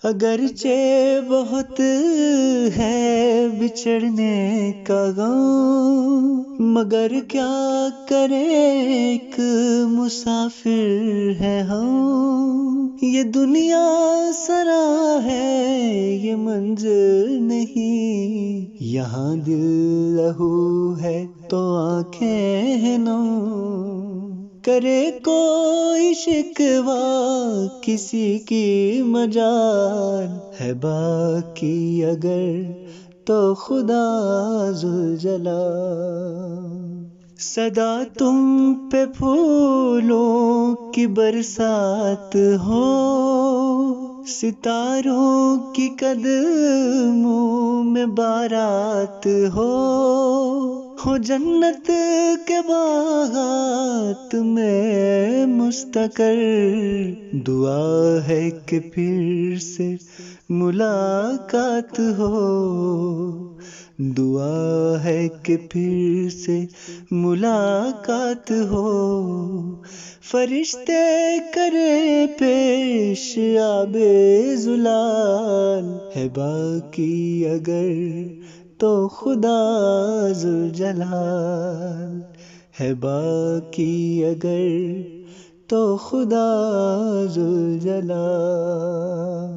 اگرچہ بہت ہے بچھڑنے کا غم، مگر کیا کرے ایک مسافر ہے ہم۔ یہ دنیا سرا ہے یہ منزل نہیں، یہاں دل لہو ہے تو آنکھیں ہیں نم۔ کرے کوئی شکوہ کسی کی مجال ہے باقی اگر تو خدا ذوالجلال۔ سدا تم پہ پھولوں کی برسات ہو، ستاروں کی قدموں میں بارات ہو جنت کے باغات میں مستقر۔ دعا ہے کہ پھر سے ملاقات ہو، دعا ہے کہ پھر سے ملاقات ہو۔ فرشتے کرے پیش آب زلال ہے باقی اگر تو خدا ذوالجلال ہے باقی اگر تو خدا ذوالجلال۔